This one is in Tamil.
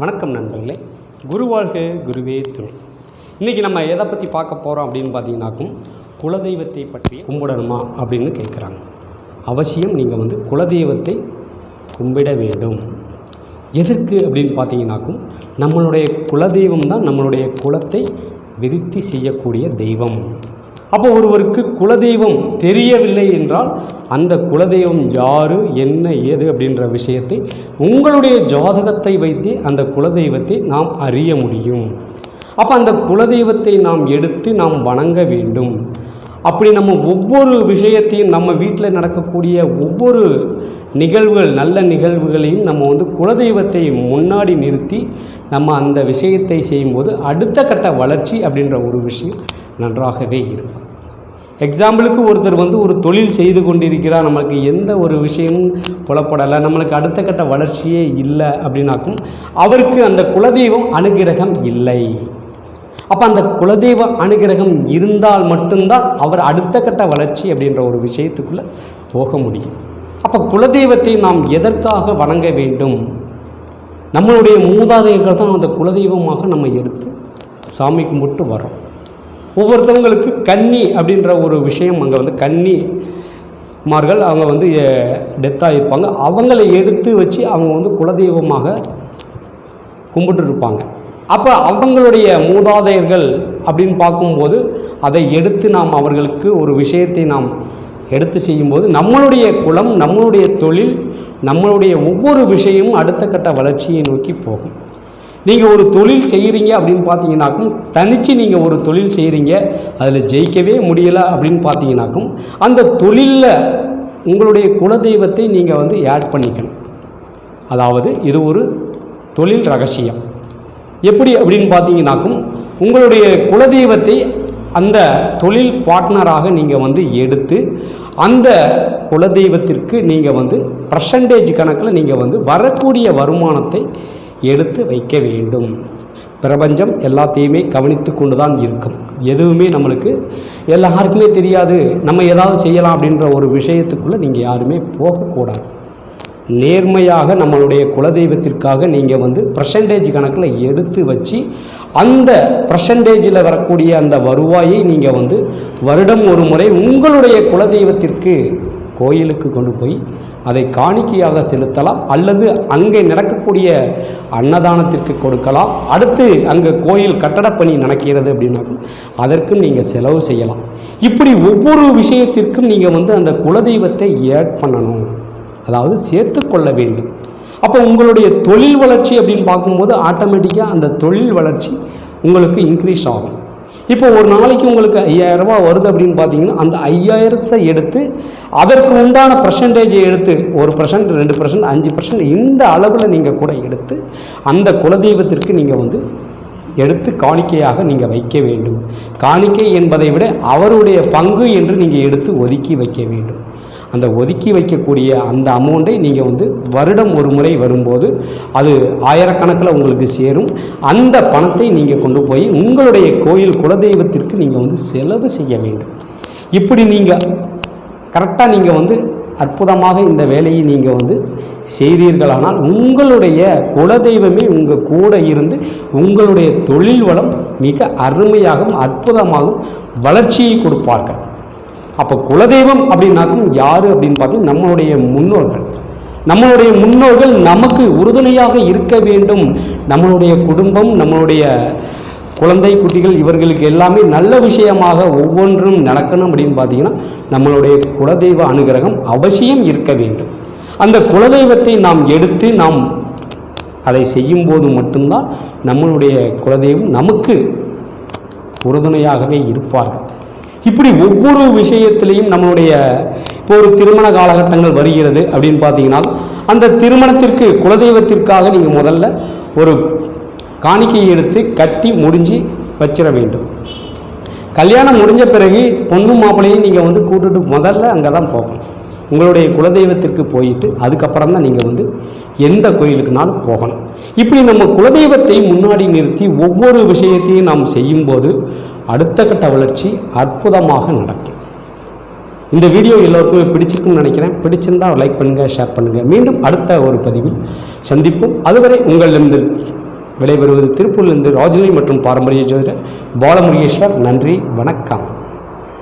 வணக்கம் நண்பர்களே. குரு வாழ்க குருவே துணை. இன்றைக்கி நம்ம எதை பற்றி பார்க்க போகிறோம் அப்படின்னு பார்த்தீங்கன்னாக்கும், குலதெய்வத்தை பற்றி கும்பிடணுமா அப்படின்னு கேட்குறாங்க. அவசியம் நீங்கள் குலதெய்வத்தை கும்பிட வேண்டும். எதற்கு அப்படின்னு பார்த்தீங்கன்னாக்கும், நம்மளுடைய குலதெய்வம் தான் நம்மளுடைய குலத்தை விருத்தி செய்யக்கூடிய தெய்வம். அப்போ ஒருவருக்கு குலதெய்வம் தெரியவில்லை என்றால் அந்த குலதெய்வம் யார், என்ன, ஏது அப்படின்ற விஷயத்தை உங்களுடைய ஜாதகத்தை வைத்தே அந்த குலதெய்வத்தை நாம் அறிய முடியும். அப்போ அந்த குலதெய்வத்தை நாம் எடுத்து நாம் வணங்க வேண்டும். அப்படி நம்ம ஒவ்வொரு விஷயத்தையும், நம்ம வீட்டில் நடக்கக்கூடிய ஒவ்வொரு நிகழ்வுகள், நல்ல நிகழ்வுகளையும் நம்ம குலதெய்வத்தை முன்னாடி நிறுத்தி நம்ம அந்த விஷயத்தை செய்யும்போது அடுத்த கட்ட வளர்ச்சி அப்படின்ற ஒரு விஷயம் நன்றாகவே இருக்கும். எக்ஸாம்பிளுக்கு ஒருத்தர் ஒரு தொழில் செய்து கொண்டிருக்கிறார், நம்மளுக்கு எந்த ஒரு விஷயமும் புலப்படலை, நம்மளுக்கு அடுத்த கட்ட வளர்ச்சியே இல்லை அப்படின்னாக்கும் அவருக்கு அந்த குலதெய்வம் அனுகிரகம் இல்லை. அப்போ அந்த குலதெய்வ அனுகிரகம் இருந்தால் மட்டும்தான் அவர் அடுத்த கட்ட வளர்ச்சி அப்படின்ற ஒரு விஷயத்துக்குள்ளே போக முடியும். அப்போ குலதெய்வத்தை நாம் எதற்காக வணங்க வேண்டும்? நம்மளுடைய மூதாதையர்கள் தான் அந்த குலதெய்வமாக நம்ம எடுத்து சாமி கும்பிட்டு வரோம். ஒவ்வொருத்தவங்களுக்கு கன்னி அப்படின்ற ஒரு விஷயம், அங்கே கன்னிமார்கள் அவங்க டெத்தாக இருப்பாங்க, அவங்களை எடுத்து வச்சு அவங்க குலதெய்வமாக கும்பிட்டு இருப்பாங்க. அப்போ அவங்களுடைய மூதாதையர்கள் அப்படின்னு பார்க்கும்போது அதை எடுத்து நாம் அவர்களுக்கு ஒரு விஷயத்தை நாம் எடுத்து செய்யும்போது நம்மளுடைய குலம், நம்மளுடைய தொழில், நம்மளுடைய ஒவ்வொரு விஷயமும் அடுத்த கட்ட வளர்ச்சியை நோக்கி போகும். நீங்கள் ஒரு தொழில் செய்கிறீங்க அப்படின்னு பார்த்தீங்கன்னாக்கும், தனித்து நீங்கள் ஒரு தொழில் செய்கிறீங்க, அதில் ஜெயிக்கவே முடியலை அப்படின்னு பார்த்தீங்கன்னாக்கும், அந்த தொழிலில் உங்களுடைய குலதெய்வத்தை நீங்கள் ஆட் பண்ணிக்கணும். அதாவது இது ஒரு தொழில் ரகசியம். எப்படி அப்படின்னு பார்த்தீங்கன்னாக்கும், உங்களுடைய குலதெய்வத்தை அந்த தொழில் பார்ட்னராக நீங்கள் எடுத்து அந்த குலதெய்வத்திற்கு நீங்கள் பர்சன்டேஜ் கணக்கில் நீங்கள் வரக்கூடிய வருமானத்தை எடுத்து வைக்க வேண்டும். பிரபஞ்சம் எல்லாத்தையுமே கவனித்து கொண்டு தான் இருக்கும். எதுவுமே நம்மளுக்கு எல்லாருக்குமே தெரியாது, நம்ம ஏதாவது செய்யலாம் அப்படின்ற ஒரு விஷயத்துக்குள்ளே நீங்கள் யாருமே போகக்கூடாது. நேர்மையாக நம்மளுடைய குலதெய்வத்திற்காக நீங்கள் பர்சன்டேஜ் கணக்கில் எடுத்து வச்சு அந்த பர்சன்டேஜில் வரக்கூடிய அந்த வருவாயை நீங்கள் வருடம் ஒரு முறை உங்களுடைய குலதெய்வத்திற்கு கோயிலுக்கு கொண்டு போய் அதை காணிக்கையாக செலுத்தலாம், அல்லது அங்கே நடக்கக்கூடிய அன்னதானத்திற்கு கொடுக்கலாம். அடுத்து அங்கே கோயில் கட்டடப்பணி நடக்கிறது அப்படின்னாக்கும் அதற்கும் நீங்கள் செலவு செய்யலாம். இப்படி ஒவ்வொரு விஷயத்திற்கும் நீங்கள் அந்த குலதெய்வத்தை ஆட் பண்ணணும், அதாவது சேர்த்து கொள்ள வேண்டும். அப்போ உங்களுடைய தொழில் வளர்ச்சி அப்படின்னு பார்க்கும்போது ஆட்டோமேட்டிக்காக அந்த தொழில் வளர்ச்சி உங்களுக்கு இன்க்ரீஸ் ஆகும். இப்போ ஒரு நாளைக்கு உங்களுக்கு 5000 ரூபா வருது அப்படின்னு பார்த்தீங்கன்னா, அந்த 5000 எடுத்து அதற்கு உண்டான பர்சன்டேஜை எடுத்து 1%, 2%, 5% இந்த அளவில் நீங்கள் கூட எடுத்து அந்த குலதெய்வத்திற்கு நீங்கள் எடுத்து காணிக்கையாக நீங்கள் வைக்க வேண்டும். காணிக்கை என்பதை விட அவருடைய பங்கு என்று நீங்கள் எடுத்து ஒதுக்கி வைக்க வேண்டும். அந்த ஒதுக்கி வைக்கக்கூடிய அந்த அமௌண்ட்டை நீங்கள் வருடம் ஒரு முறை வரும்போது அது ஆயிரக்கணக்கில் உங்களுக்கு சேரும். அந்த பணத்தை நீங்கள் கொண்டு போய் உங்களுடைய கோயில் குலதெய்வத்திற்கு நீங்கள் செலவு செய்ய வேண்டும். இப்படி நீங்கள் கரெக்டாக நீங்கள் அற்புதமாக இந்த வேலையை நீங்கள் செய்தீர்களானால் உங்களுடைய குலதெய்வமே உங்கள் கூட இருந்து உங்களுடைய தொழில் வளம் மிக அருமையாகவும் அற்புதமாகவும் வளர்ச்சியை கொடுப்பார்கள். அப்போ குலதெய்வம் அப்படின்னாக்கும் யார் அப்படின்னு பார்த்தீங்கன்னா நம்மளுடைய முன்னோர்கள். நம்மளுடைய முன்னோர்கள் நமக்கு உறுதுணையாக இருக்க வேண்டும். நம்மளுடைய குடும்பம், நம்மளுடைய குழந்தை குட்டிகள் இவர்களுக்கு எல்லாமே நல்ல விஷயமாக ஒவ்வொன்றும் நடக்கணும் அப்படின்னு பார்த்தீங்கன்னா நம்மளுடைய குலதெய்வ அனுகிரகம் அவசியம் இருக்க வேண்டும். அந்த குலதெய்வத்தை நாம் எடுத்து நாம் அதை செய்யும்போது மட்டும்தான் நம்மளுடைய குலதெய்வம் நமக்கு உறுதுணையாகவே இருப்பார்கள். இப்படி ஒவ்வொரு விஷயத்திலையும் நம்மளுடைய இப்போ ஒரு திருமண காலகட்டங்கள் வருகிறது அப்படின்னு பார்த்தீங்கன்னா அந்த திருமணத்திற்கு குலதெய்வத்திற்காக நீங்கள் முதல்ல ஒரு காணிக்கையை எடுத்து கட்டி முடிஞ்சு வச்சிட வேண்டும். கல்யாணம் முடிஞ்ச பிறகு பொண்ணு மாப்பிள்ளையும் நீங்கள் கூட்டுட்டு முதல்ல அங்கே தான் போகணும். உங்களுடைய குலதெய்வத்திற்கு போயிட்டு அதுக்கப்புறம் தான் நீங்கள் எந்த கோயிலுக்குனாலும் போகணும். இப்படி நம்ம குலதெய்வத்தை முன்னாடி நிறுத்தி ஒவ்வொரு விஷயத்தையும் நாம் செய்யும்போது அடுத்த கட்ட வளர்ச்சி அற்புதமாக நடக்கும். இந்த வீடியோ எல்லோருக்குமே பிடிச்சிருக்குன்னு நினைக்கிறேன். பிடிச்சிருந்தால் லைக் பண்ணுங்கள், ஷேர் பண்ணுங்கள். மீண்டும் அடுத்த ஒரு பதிவில் சந்திப்போம். அதுவரை உங்களிடம் விடைபெறுவது திருப்பூரிலிருந்து ராஜினி மற்றும் பாரம்பரிய ஜோதிடர் பாலமுருகேஸ்வர். நன்றி, வணக்கம்.